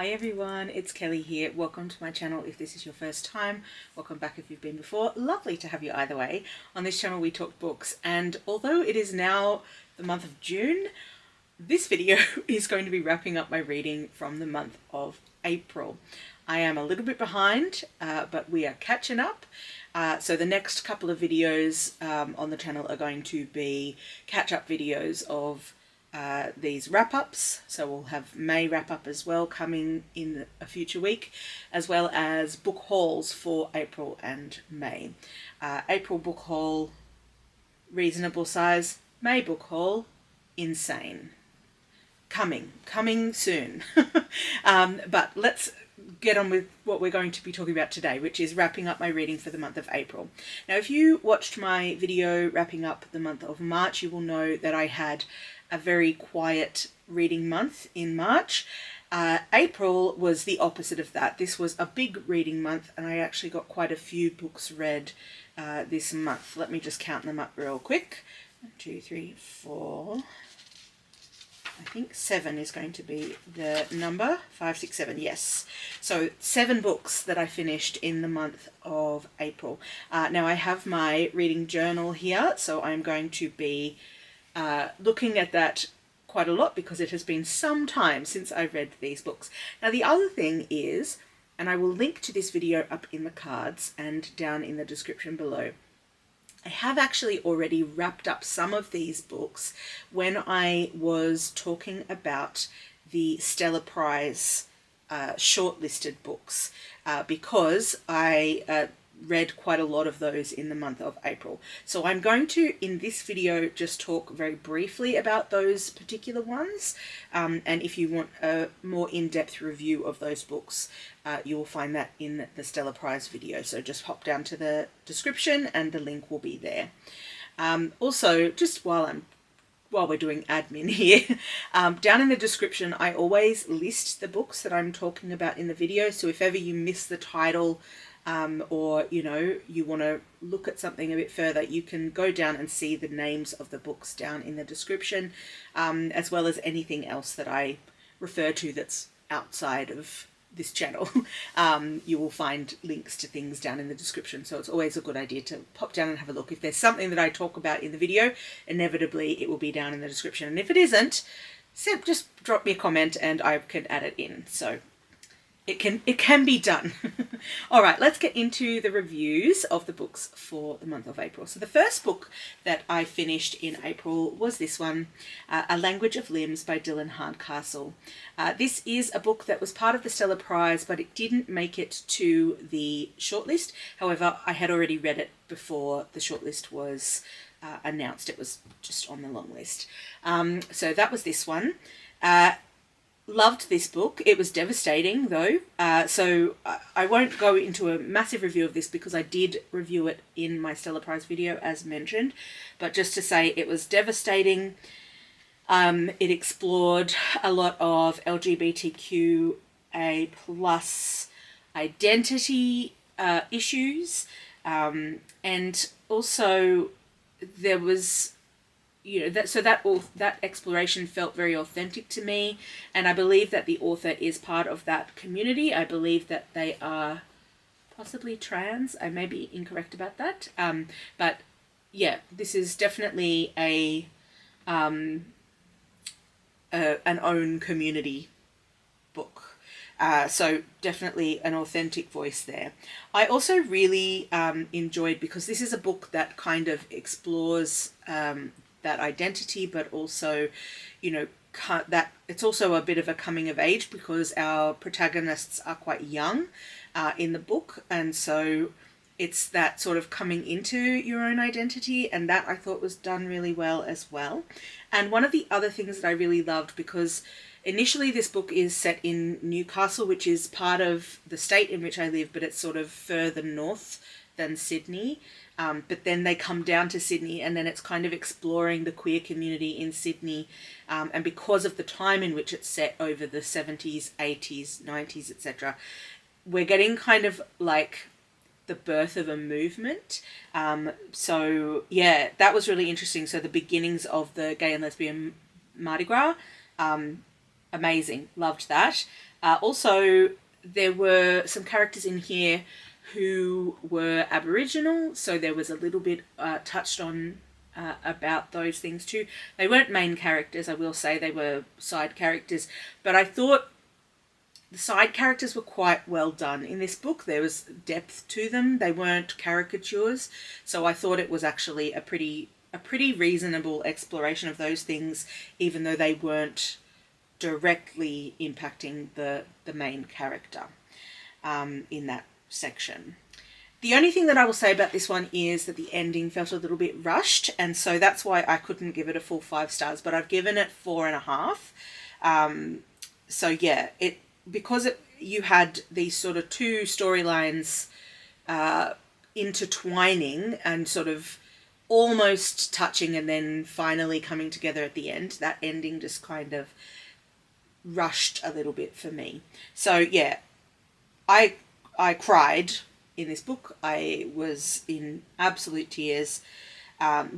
Hi everyone, it's Kelly here. Welcome to my channel if this is your first time. Welcome back if you've been before. Lovely to have you either way. On this channel we talk books, and although it is now the month of June, this video is going to be wrapping up my reading from the month of April. I am a little bit behind, but we are catching up. So the next couple of videos on the channel are going to be catch-up videos of these wrap-ups. So we'll have May wrap-up as well coming in a future week, as well as book hauls for April and May. April book haul, reasonable size. May book haul, insane. Coming soon. But let's get on with what we're going to be talking about today, which is wrapping up my reading for the month of April. Now, if you watched my video wrapping up the month of March, you will know that I had a very quiet reading month in March. April was the opposite of that. This was a big reading month, and I actually got quite a few books read this month. Let me just count them up real quick. 1, 2, 3, 4... I think 7 is going to be the number. 5, 6, 7, yes. So 7 books that I finished in the month of April. Now I have my reading journal here, so I'm going to be looking at that quite a lot because it has been some time since I read these books. Now the other thing is, and I will link to this video up in the cards and down in the description below, I have actually already wrapped up some of these books when I was talking about the Stella Prize shortlisted books because I read quite a lot of those in the month of April. So I'm going to, in this video, just talk very briefly about those particular ones. And if you want a more in-depth review of those books, you will find that in the Stella Prize video. So just hop down to the description and the link will be there. Also, just while we're doing admin here, down in the description, I always list the books that I'm talking about in the video. So if ever you miss the title, or you want to look at something a bit further, you can go down and see the names of the books down in the description, as well as anything else that I refer to that's outside of this channel. You will find links to things down in the description, so it's always a good idea to pop down and have a look. If there's something that I talk about in the video, inevitably it will be down in the description, and if it isn't, just drop me a comment and I can add it in. So it can be done. All right, let's get into the reviews of the books for the month of April. So the first book that I finished in April was this one, A Language of Limbs by Dylin Hardcastle. This is a book that was part of the Stella Prize, but it didn't make it to the shortlist. However, I had already read it before the shortlist was announced. It was just on the long list. So that was this one. Loved this book. It was devastating though, so I won't go into a massive review of this because I did review it in my Stella Prize video as mentioned, but just to say it was devastating. It explored a lot of LGBTQA plus identity issues, and also there was that exploration felt very authentic to me, and I believe that the author is part of that community. I believe that they are possibly trans. I may be incorrect about that, but yeah, this is definitely an own community book. So definitely an authentic voice there. I also really enjoyed, because this is a book that kind of explores that identity, but also, that it's also a bit of a coming of age because our protagonists are quite young in the book, and so it's that sort of coming into your own identity, and that I thought was done really well as well. And one of the other things that I really loved, because initially this book is set in Newcastle, which is part of the state in which I live, but it's sort of further north than Sydney. But then they come down to Sydney, and then it's kind of exploring the queer community in Sydney. And because of the time in which it's set over the 70s, 80s, 90s, etc., we're getting kind of like the birth of a movement. So yeah, that was really interesting. So the beginnings of the gay and lesbian Mardi Gras, amazing. Loved that. Also, there were some characters in here who were Aboriginal, so there was a little bit touched on about those things too. They weren't main characters, I will say, they were side characters, but I thought the side characters were quite well done. In this book, there was depth to them. They weren't caricatures, so I thought it was actually a pretty reasonable exploration of those things, even though they weren't directly impacting the main character in that section. The only thing that I will say about this one is that the ending felt a little bit rushed, and so that's why I couldn't give it a full 5 stars, but I've given it 4.5. So yeah, because you had these sort of two storylines intertwining and sort of almost touching and then finally coming together at the end, that ending just kind of rushed a little bit for me. So yeah, I cried in this book. I was in absolute tears,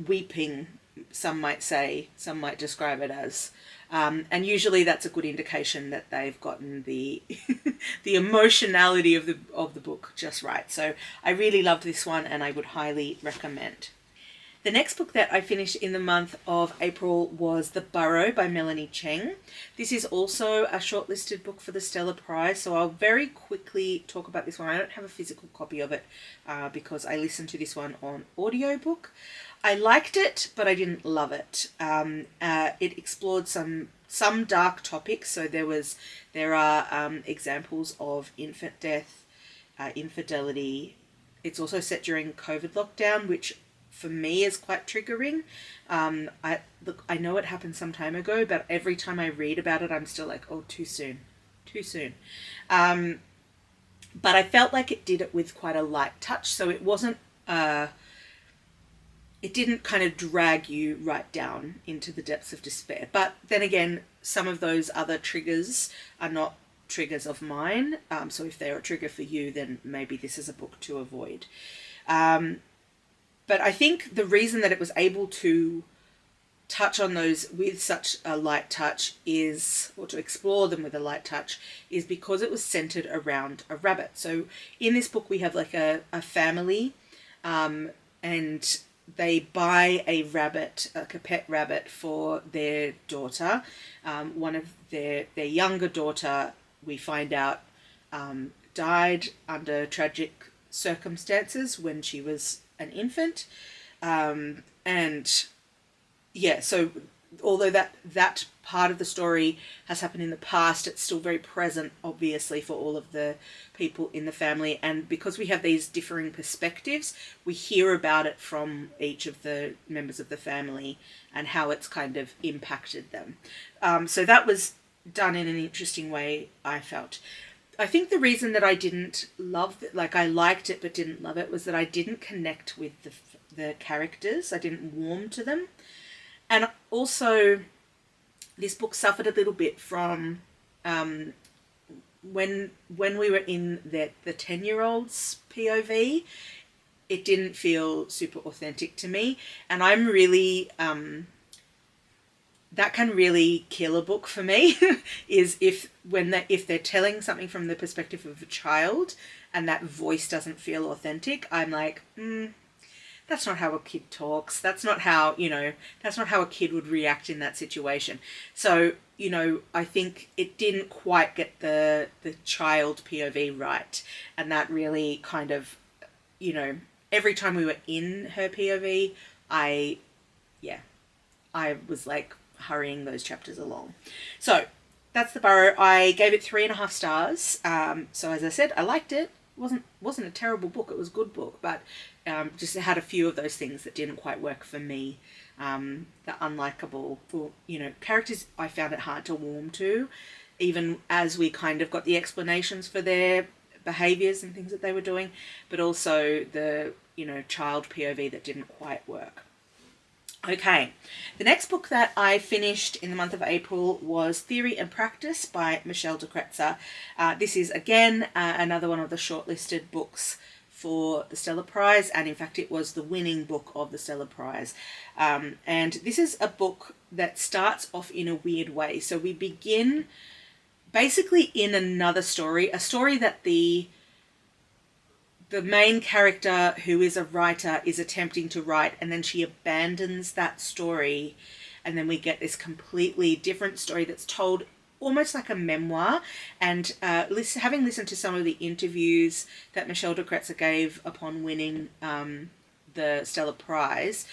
weeping, some might say, some might describe it as. And usually that's a good indication that they've gotten the the emotionality of the book just right. So I really loved this one and I would highly recommend. The next book that I finished in the month of April was The Burrow by Melanie Cheng. This is also a shortlisted book for the Stella Prize, so I'll very quickly talk about this one. I don't have a physical copy of it because I listened to this one on audiobook. I liked it, but I didn't love it. It explored some dark topics. So there are examples of infant death, infidelity. It's also set during COVID lockdown, which for me is quite triggering. I know it happened some time ago, but every time I read about it, I'm still like, oh, too soon. But I felt like it did it with quite a light touch, so it wasn't. It didn't kind of drag you right down into the depths of despair. But then again, some of those other triggers are not triggers of mine. So if they're a trigger for you, then maybe this is a book to avoid. But I think the reason that it was able to touch on those with such a light touch or to explore them with a light touch, is because it was centered around a rabbit. So in this book, we have like a family, and they buy a rabbit, like a pet rabbit, for their daughter. One of their younger daughter, we find out, died under tragic circumstances when she was an infant. And yeah, so although that part of the story has happened in the past, it's still very present, obviously, for all of the people in the family. And because we have these differing perspectives, we hear about it from each of the members of the family and how it's kind of impacted them. So that was done in an interesting way, I felt. I think the reason that I didn't love it, like I liked it but didn't love it, was that I didn't connect with the characters. I didn't warm to them. And also, this book suffered a little bit from when we were in the 10-year-old's POV, it didn't feel super authentic to me. And I'm really, that can really kill a book for me, is if they're telling something from the perspective of a child and that voice doesn't feel authentic, I'm like, that's not how a kid talks. That's not how a kid would react in that situation. So, I think it didn't quite get the child POV right. And that really kind of, every time we were in her POV, I was like hurrying those chapters along. So that's The Burrow. I gave it 3.5 stars. So as I said, I liked it. Wasn't a terrible book. It was a good book, but just had a few of those things that didn't quite work for me. The unlikable, characters, I found it hard to warm to, even as we kind of got the explanations for their behaviours and things that they were doing, but also the child POV that didn't quite work. Okay, the next book that I finished in the month of April was Theory and Practice by Michelle de Kretser. This is, again, another one of the shortlisted books for the Stella Prize, and in fact it was the winning book of the Stella Prize. And this is a book that starts off in a weird way. So we begin basically in another story, a story that the main character, who is a writer, is attempting to write, and then she abandons that story, and then we get this completely different story that's told almost like a memoir. And having listened to some of the interviews that Michelle de Kretser gave upon winning the Stella Prize,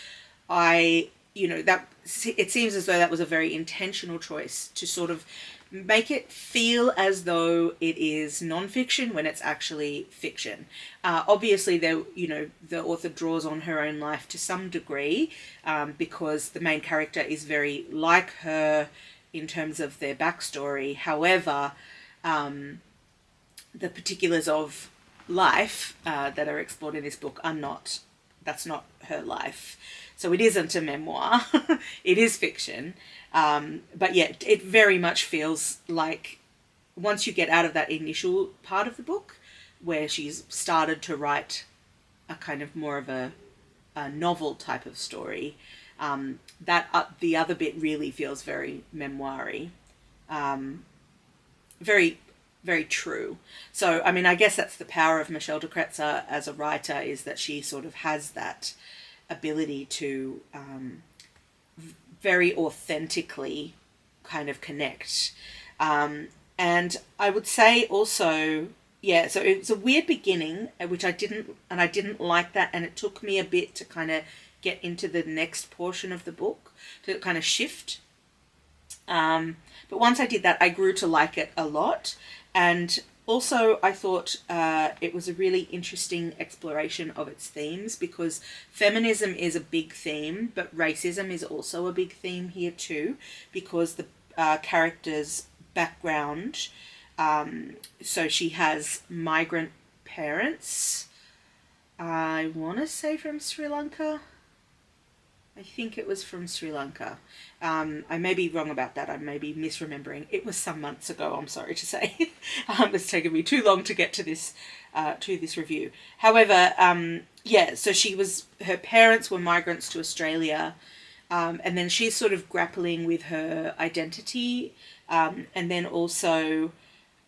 that it seems as though that was a very intentional choice to sort of make it feel as though it is non-fiction when it's actually fiction. Obviously, the author draws on her own life to some degree, because the main character is very like her in terms of their backstory. However, the particulars of life that are explored in this book that's not her life. So it isn't a memoir. It is fiction. But yeah, it very much feels like once you get out of that initial part of the book where she's started to write a kind of more of a novel type of story, that the other bit really feels very memoir-y. Very, very true. So, I mean, I guess that's the power of Michelle de Kretser as a writer, is that she sort of has that ability to very authentically kind of connect. And I would say also, yeah, so it's a weird beginning, which I didn't like that, and it took me a bit to kind of get into the next portion of the book to kind of shift. But once I did that, I grew to like it a lot. And also, I thought it was a really interesting exploration of its themes, because feminism is a big theme, but racism is also a big theme here too, because the character's background, so she has migrant parents, I want to say from Sri Lanka. I think it was from Sri Lanka. I may be wrong about that. I may be misremembering. It was some months ago, I'm sorry to say. It's taken me too long to get to this review. However, so her parents were migrants to Australia, and then she's sort of grappling with her identity, and then also,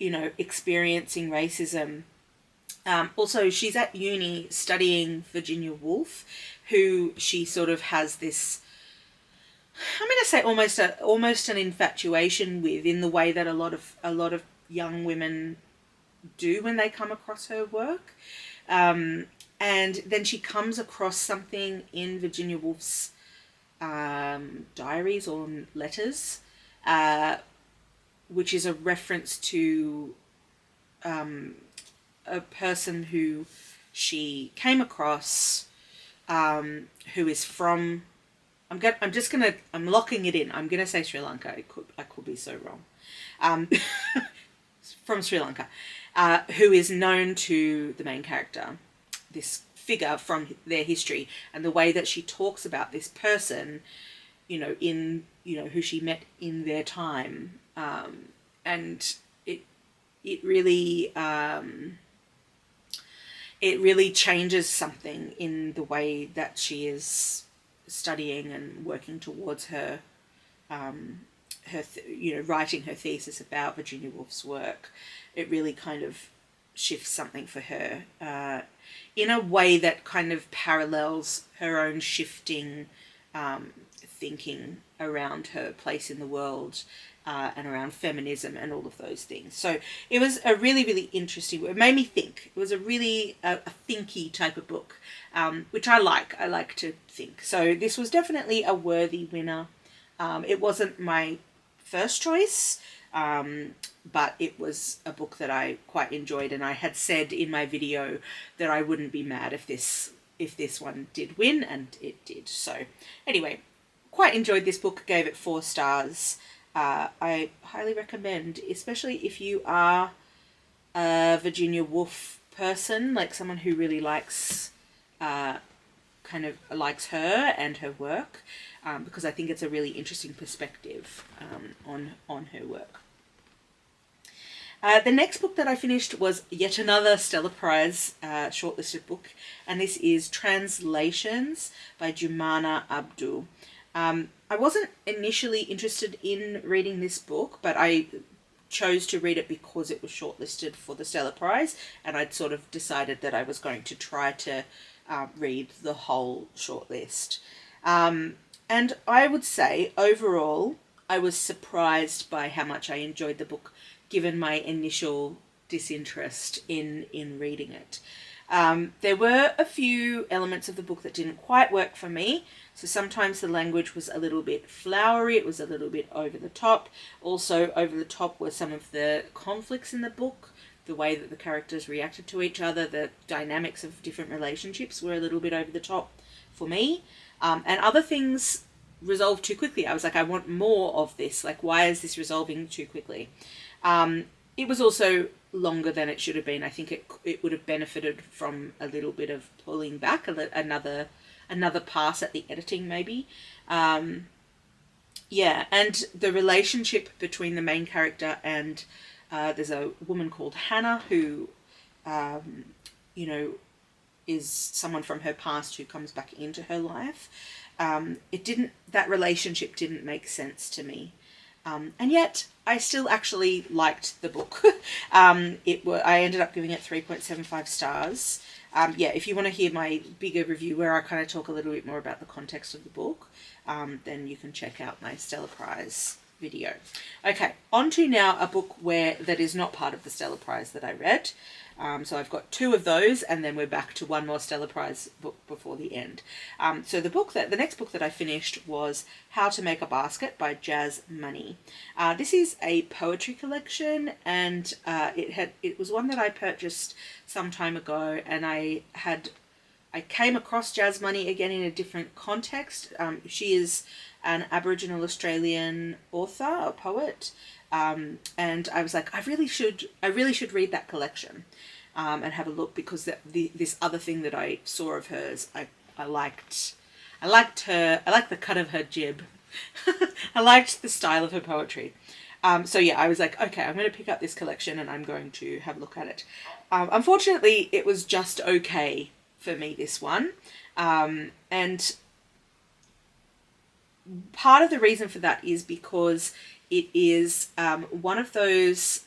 experiencing racism. Also, she's at uni studying Virginia Woolf, who she sort of has this, I'm going to say almost an infatuation with, in the way that a lot of young women do when they come across her work. And then she comes across something in Virginia Woolf's diaries or letters, which is a reference to a person who she came across, who is from, I'm locking it in. I'm gonna say Sri Lanka. I could be so wrong. From Sri Lanka, who is known to the main character, this figure from their history, and the way that she talks about this person, who she met in their time, and it really changes something in the way that she is studying and working towards her, writing her thesis about Virginia Woolf's work. It really kind of shifts something for her, in a way that kind of parallels her own shifting thinking around her place in the world, and around feminism and all of those things. So it was a really, really interesting, it made me think. It was a really a thinky type of book, which I like. I like to think. So this was definitely a worthy winner. It wasn't my first choice, but it was a book that I quite enjoyed, and I had said in my video that I wouldn't be mad if this one did win, and it did. So anyway, quite enjoyed this book, gave it 4 stars. I highly recommend, especially if you are a Virginia Woolf person, like someone who really likes her and her work, because I think it's a really interesting perspective on her work. The next book that I finished was yet another Stella Prize shortlisted book, and this is Translations by Jumaana Abdu. I wasn't initially interested in reading this book, but I chose to read it because it was shortlisted for the Stella Prize, and I'd sort of decided that I was going to try to read the whole shortlist. And I would say, overall, I was surprised by how much I enjoyed the book, given my initial disinterest in reading it. There were a few elements of the book that didn't quite work for me. So sometimes the language was a little bit flowery, it was a little bit over the top. Also over the top were some of the conflicts in the book, the way that the characters reacted to each other, the dynamics of different relationships were a little bit over the top for me. And other things resolved too quickly. I was like, I want more of this. Like, why is this resolving too quickly? It was also longer than it should have been. I think it would have benefited from a little bit of pulling back, another pass at the editing maybe. Yeah, and the relationship between the main character and there's a woman called Hannah who, is someone from her past who comes back into her life. That relationship didn't make sense to me. And yet I still actually liked the book. I ended up giving it 3.75 stars. If you want to hear my bigger review where I kind of talk a little bit more about the context of the book, then you can check out my Stella Prize video. Okay, on to now a book that is not part of the Stella Prize that I read. So I've got 2 of those, and then we're back to one more Stella Prize book before the end. So the next book that I finished was How to Make a Basket by Jazz Money. This is a poetry collection, and it was one that I purchased some time ago, and I came across Jazz Money again in a different context. She is an Aboriginal Australian author, a poet. And I was like, I really should read that collection, and have a look, because this other thing that I saw of hers, I liked her. I liked the cut of her jib. I liked the style of her poetry. So yeah, I was like, okay, I'm going to pick up this collection and I'm going to have a look at it. Unfortunately, it was just okay for me, this one. And part of the reason for that is because it is one of those,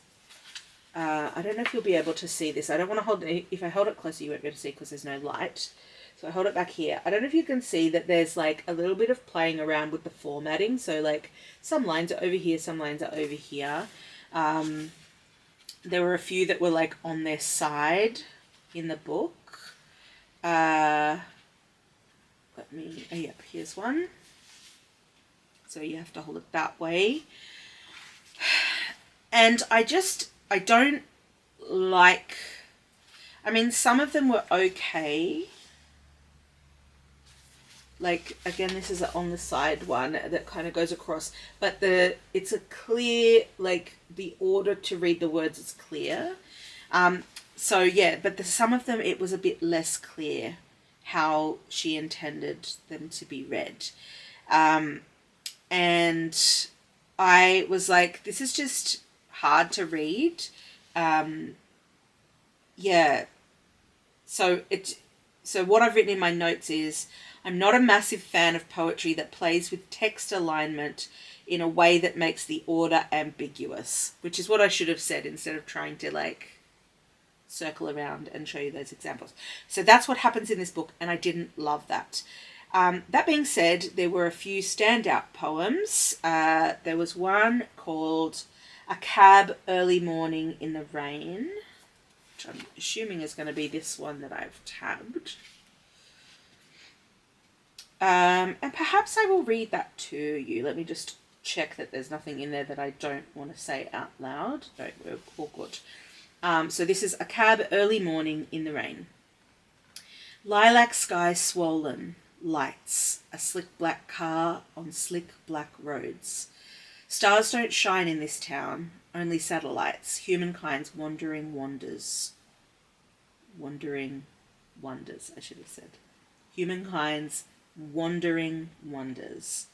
I don't know if you'll be able to see this. I don't want to hold it. If I hold it closer, you won't be able to see because there's no light. So I hold it back here. I don't know if you can see that there's like a little bit of playing around with the formatting. So like some lines are over here, some lines are over here. There were a few that were like on their side in the book. Here's one. So you have to hold it that way. And I don't like, some of them were okay. Like, again, this is on the side one that kind of goes across, but it's a clear, like, the order to read the words is clear. So yeah, but some of them, it was a bit less clear how she intended them to be read. And I was like, this is just hard to read. Yeah. So what I've written in my notes is, I'm not a massive fan of poetry that plays with text alignment in a way that makes the order ambiguous, which is what I should have said instead of trying to like circle around and show you those examples. So that's what happens in this book, and I didn't love that. That being said, there were a few standout poems. There was one called A Cab Early Morning in the Rain, which I'm assuming is going to be this one that I've tabbed. And perhaps I will read that to you. Let me just check that there's nothing in there that I don't want to say out loud. Don't work awkward. So this is A Cab Early Morning in the Rain. Lilac sky swollen, lights, a slick black car on slick black roads. Stars don't shine in this town, only satellites, humankind's wandering wonders. Wandering wonders, I should have said. Humankind's wandering wonders.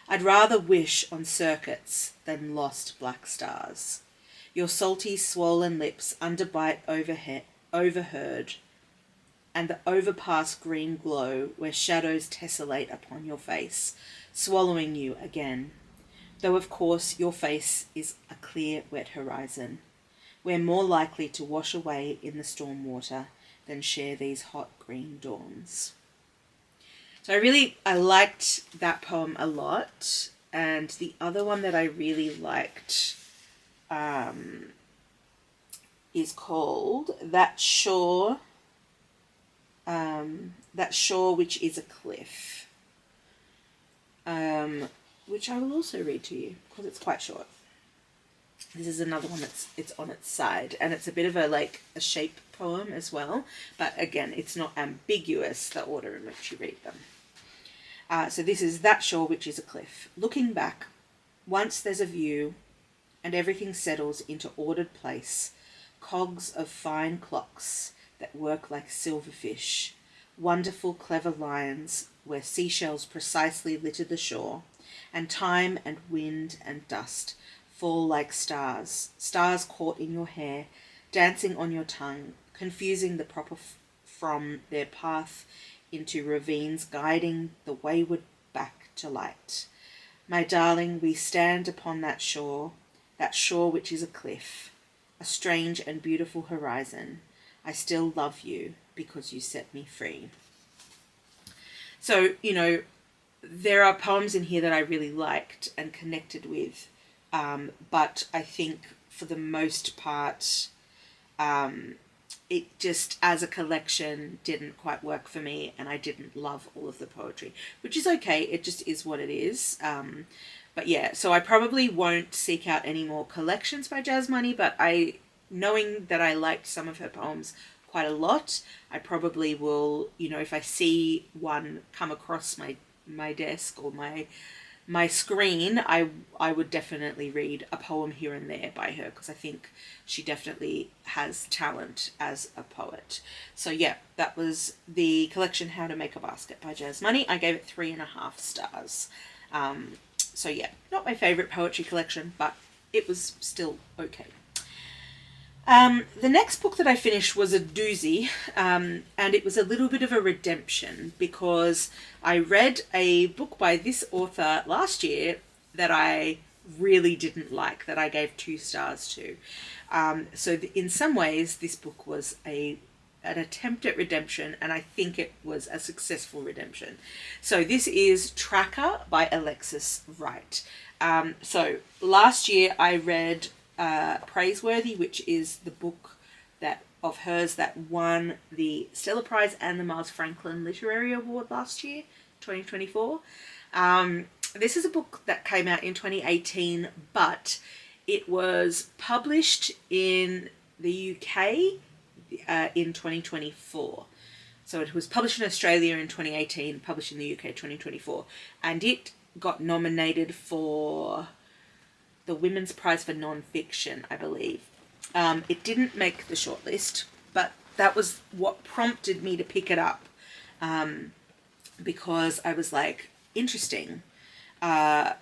I'd rather wish on circuits than lost black stars. Your salty, swollen lips underbite overheard, and the overpass green glow where shadows tessellate upon your face, swallowing you again. though of course your face is a clear, wet horizon. We're more likely to wash away in the storm water than share these hot green dawns. So I liked that poem a lot. And the other one that I really liked is called That Shore Which Is a Cliff, which I will also read to you because it's quite short. This is another one it's on its side, and it's a bit of a shape poem as well, but again, it's not ambiguous, the order in which you read them. So this is That Shore Which Is a Cliff. Looking back, once there's a view, and everything settles into ordered place, cogs of fine clocks that work like silverfish, wonderful clever lines where seashells precisely litter the shore, and time and wind and dust fall like stars, stars caught in your hair, dancing on your tongue, confusing the proper from their path into ravines, guiding the wayward back to light. My darling, we stand upon that shore which is a cliff, a strange and beautiful horizon. I still love you because you set me free. So, there are poems in here that I really liked and connected with, but I think for the most part, it just, as a collection, didn't quite work for me, and I didn't love all of the poetry, which is okay. It just is what it is. But yeah, so I probably won't seek out any more collections by Jasmani, but knowing that I liked some of her poems quite a lot, I probably will, if I see one come across my desk or my screen, I would definitely read a poem here and there by her, because I think she definitely has talent as a poet. So yeah, that was the collection How to Make a Basket by Jasmani. I gave it 3.5 stars. So yeah, not my favourite poetry collection, but it was still okay. The next book that I finished was a doozy, and it was a little bit of a redemption, because I read a book by this author last year that I really didn't like, that I gave 2 stars to. So in some ways, this book was an attempt at redemption, and I think it was a successful redemption. So this is Tracker by Alexis Wright. So last year I read Praiseworthy, which is the book of hers that won the Stella Prize and the Miles Franklin Literary Award last year, 2024. This is a book that came out in 2018, but it was published in the UK in 2024. So it was published in Australia in 2018, published in the UK 2024, and it got nominated for the Women's Prize for Non-Fiction, I believe. It didn't make the shortlist, but that was what prompted me to pick it up, because I was like, interesting,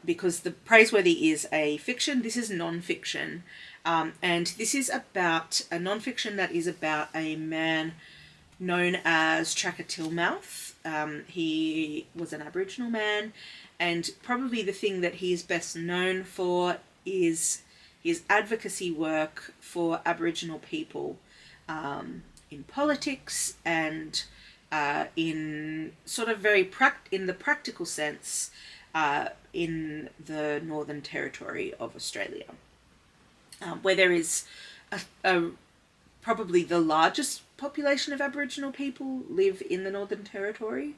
because the Praiseworthy is a fiction, this is non-fiction, and this is about a non-fiction that is about a man known as Tracker Tillmouth. He was an Aboriginal man, and probably the thing that he is best known for is his advocacy work for Aboriginal people in politics and in sort of in the practical sense in the Northern Territory of Australia, where there is probably the largest population of Aboriginal people live in the Northern Territory.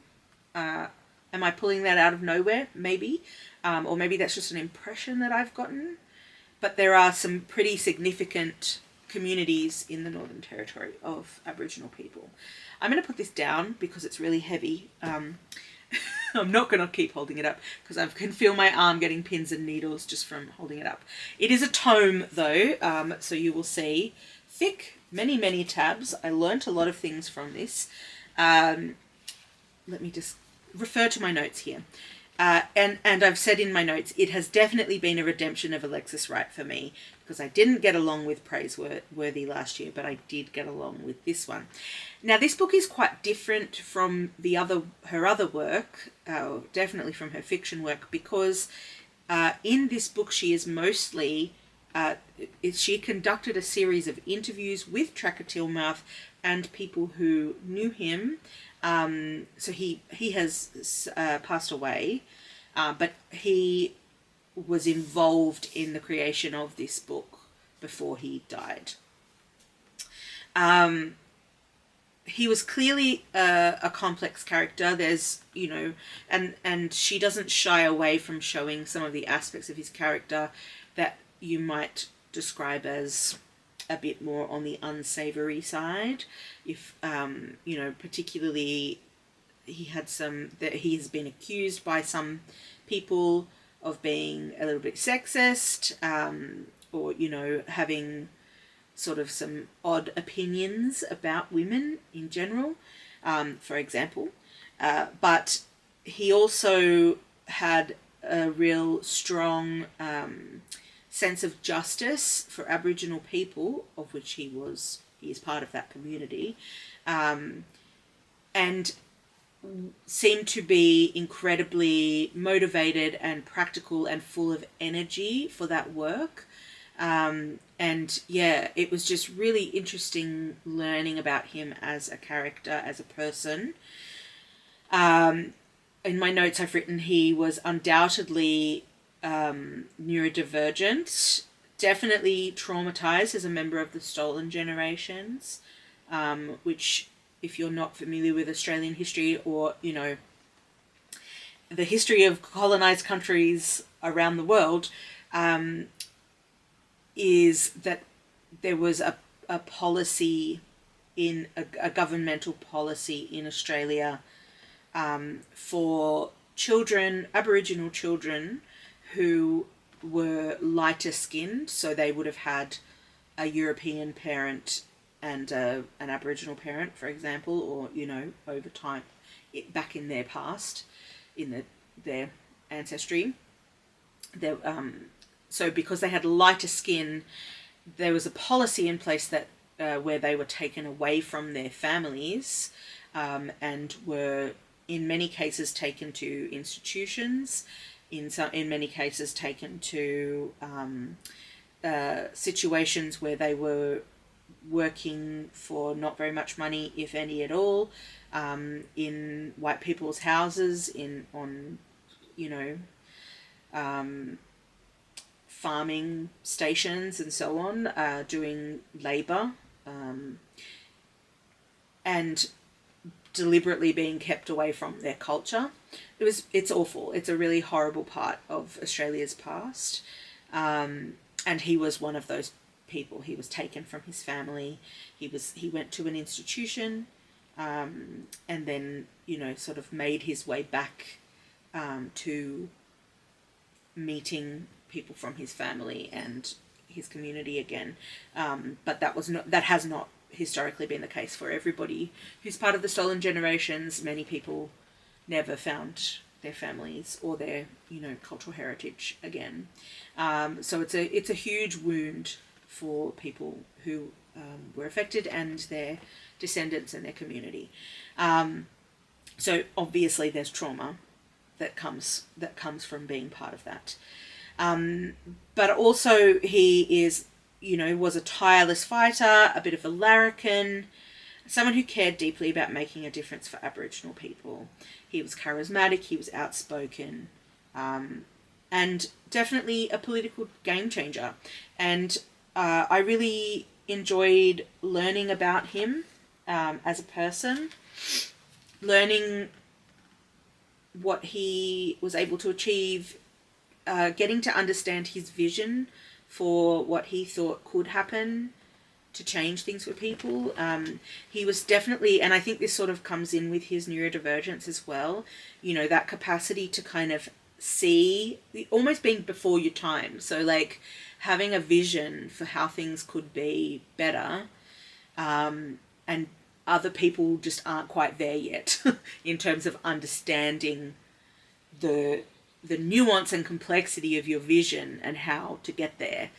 Am I pulling that out of nowhere? Maybe. Or maybe that's just an impression that I've gotten. But there are some pretty significant communities in the Northern Territory of Aboriginal people. I'm going to put this down because it's really heavy. I'm not going to keep holding it up because I can feel my arm getting pins and needles just from holding it up. It is a tome though, so you will see thick, many, many tabs. I learnt a lot of things from this. Let me just refer to my notes here. And I've said in my notes, it has definitely been a redemption of Alexis Wright for me, because I didn't get along with Praiseworthy last year, but I did get along with this one. Now, this book is quite different from her other work, definitely from her fiction work, because in this book, she is mostly she conducted a series of interviews with Tracker Tillmouth and people who knew him. So he has passed away, but he was involved in the creation of this book before he died. He was clearly a complex character. There's, and she doesn't shy away from showing some of the aspects of his character that you might describe as a bit more on the unsavory side. If, particularly he has been accused by some people of being a little bit sexist, or, having sort of some odd opinions about women in general, for example. But he also had a real strong sense of justice for Aboriginal people, of which he is part of that community, and seemed to be incredibly motivated and practical and full of energy for that work. And yeah, it was just really interesting learning about him as a character, as a person. In my notes I've written he was undoubtedly neurodivergent, definitely traumatized as a member of the Stolen Generations, which, if you're not familiar with Australian history or, the history of colonized countries around the world, is that there was a policy a governmental policy in Australia for Aboriginal children who were lighter skinned, so they would have had a European parent and an Aboriginal parent, for example, or, over time, back in their past, in their ancestry. So because they had lighter skin, there was a policy in place that where they were taken away from their families, and were in many cases taken to institutions, in many cases taken to situations where they were working for not very much money, if any at all, in white people's houses, on farming stations and so on, doing labour, and deliberately being kept away from their culture. It's awful. It's a really horrible part of Australia's past. And he was one of those people. He was taken from his family. He went to an institution, and then, sort of made his way back to meeting people from his family and his community again. But that has not historically been the case for everybody who's part of the Stolen Generations. Many people never found their families or their, cultural heritage again. So it's a huge wound for people who were affected and their descendants and their community. So obviously there's trauma that comes from being part of that. But also he is, was a tireless fighter, a bit of a larrikin, someone who cared deeply about making a difference for Aboriginal people. He was charismatic, he was outspoken, and definitely a political game changer. And I really enjoyed learning about him as a person, learning what he was able to achieve, getting to understand his vision for what he thought could happen to change things for people. He was definitely, and I think this sort of comes in with his neurodivergence as well, that capacity to kind of see, almost being before your time. So like having a vision for how things could be better, and other people just aren't quite there yet in terms of understanding the nuance and complexity of your vision and how to get there.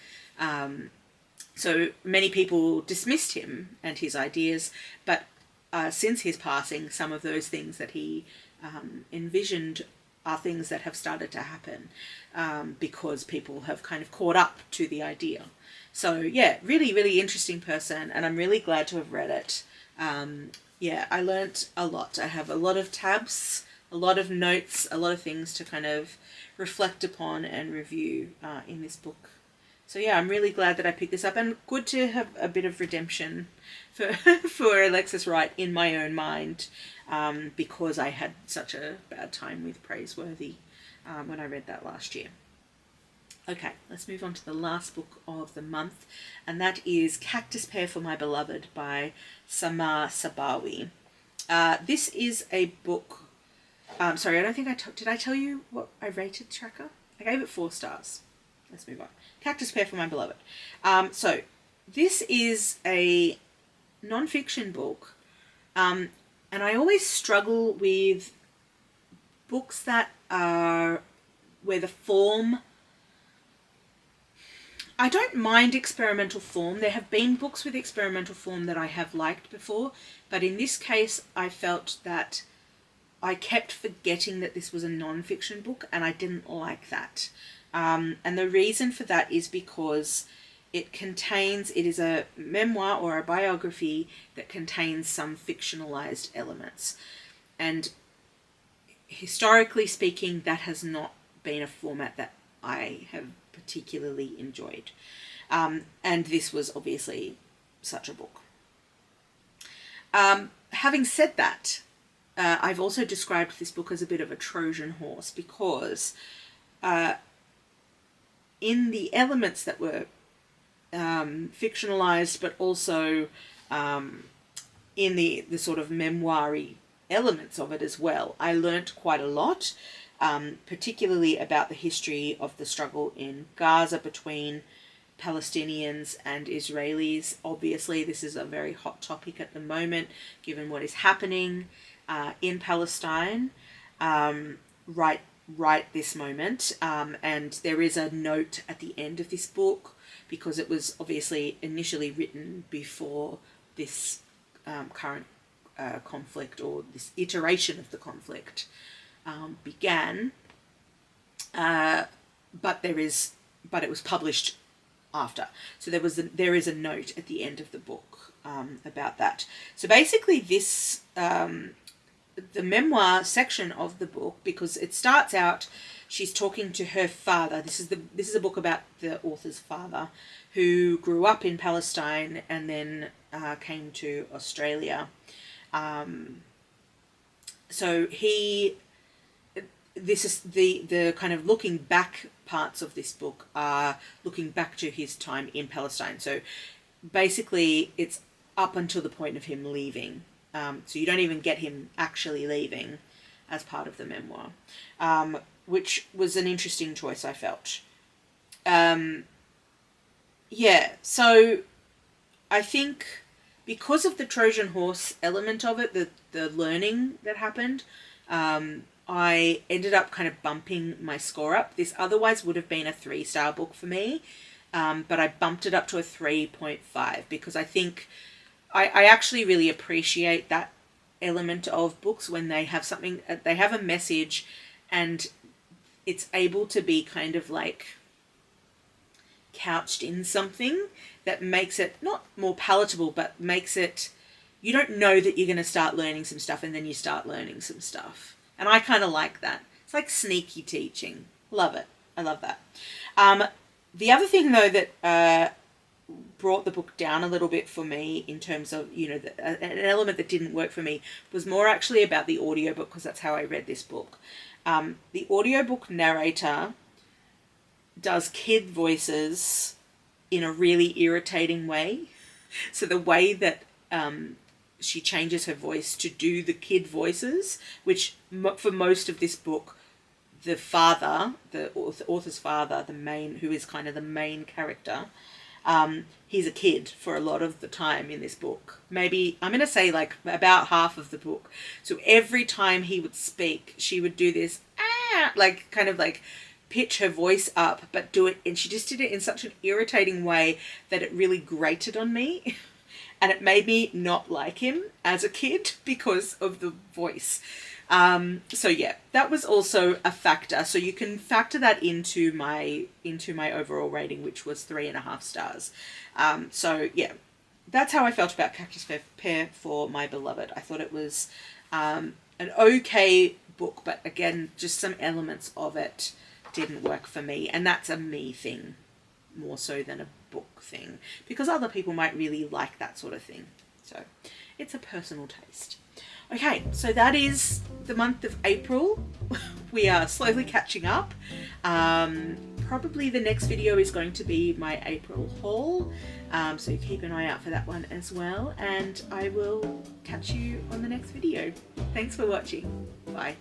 So many people dismissed him and his ideas, but since his passing, some of those things that he envisioned are things that have started to happen because people have kind of caught up to the idea. So yeah, really, really interesting person, and I'm really glad to have read it. Yeah, I learnt a lot. I have a lot of tabs, a lot of notes, a lot of things to kind of reflect upon and review in this book. So yeah, I'm really glad that I picked this up, and good to have a bit of redemption for for Alexis Wright in my own mind, because I had such a bad time with Praiseworthy when I read that last year. Okay, let's move on to the last book of the month, and that is Cactus, Pear for My Beloved by Samah Sabawi. This is a book... sorry, I don't think did I tell you what I rated Tracker? I gave it 4 stars. Let's move on. Cactus, Pear for My Beloved. So, this is a non-fiction book, and I always struggle with books that are... where the form... I don't mind experimental form. There have been books with experimental form that I have liked before, but in this case I felt that I kept forgetting that this was a non-fiction book, and I didn't like that. And the reason for that is because it is a memoir or a biography that contains some fictionalized elements. And historically speaking, that has not been a format that I have particularly enjoyed. And this was obviously such a book. Having said that, I've also described this book as a bit of a Trojan horse, because in the elements that were fictionalized, but also in the sort of memoir-y elements of it as well, I learnt quite a lot. Particularly about the history of the struggle in Gaza between Palestinians and Israelis. Obviously, this is a very hot topic at the moment, given what is happening in Palestine right this moment. And there is a note at the end of this book, because it was obviously initially written before this current conflict, or this iteration of the conflict began, but it was published after. So there is a note at the end of the book about that. So basically, this the memoir section of the book, because it starts out, she's talking to her father. This is a book about the author's father, who grew up in Palestine and then came to Australia. So this is the kind of looking back parts of this book are looking back to his time in Palestine. So basically it's up until the point of him leaving. So you don't even get him actually leaving as part of the memoir, which was an interesting choice, I felt. Yeah, so I think because of the Trojan horse element of it, the learning that happened, I ended up kind of bumping my score up. This otherwise would have been a 3-star book for me, but I bumped it up to a 3.5 because I think I actually really appreciate that element of books when they have something, they have a message, and it's able to be kind of like couched in something that makes it not more palatable, but makes it, you don't know that you're going to start learning some stuff, and then you start learning some stuff. And I kind of like that. It's like sneaky teaching. Love it. I love that. The other thing, though, that brought the book down a little bit for me in terms of, an element that didn't work for me was more actually about the audiobook, because that's how I read this book. The audiobook narrator does kid voices in a really irritating way. So the way that she changes her voice to do the kid voices, which for most of this book, the father, the author's father, who is kind of the main character, he's a kid for a lot of the time in this book. Maybe, I'm going to say like about half of the book. So every time he would speak, she would do this, like kind of like pitch her voice up, but do it, and she just did it in such an irritating way that it really grated on me. And it made me not like him as a kid because of the voice. So yeah, that was also a factor. So you can factor that into my overall rating, which was 3.5 stars. So yeah, that's how I felt about Cactus Pear for My Beloved. I thought it was an okay book, but again, just some elements of it didn't work for me, and that's a me thing more so than a book thing, because other people might really like that sort of thing. So it's a personal taste. Okay, so that is the month of April. We are slowly catching up. Probably the next video is going to be my April haul. So keep an eye out for that one as well. And I will catch you on the next video. Thanks for watching. Bye.